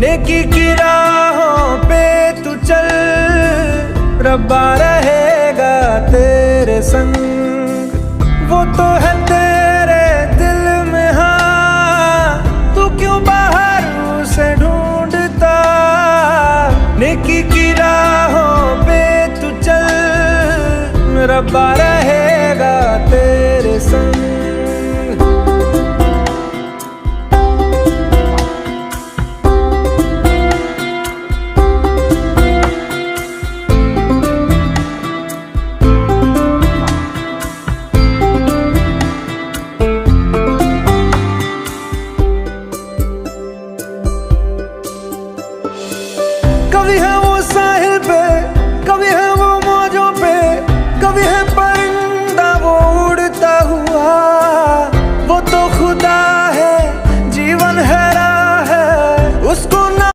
नेकी की राहों पे तू चल, रब्बा रहेगा तेरे संग। वो तो है तेरे दिल में, हाँ तू क्यों बाहर उसे ढूंढता। नेकी की राहों पे तू चल, रब्बा रहेगा तेरे संग। कभी हम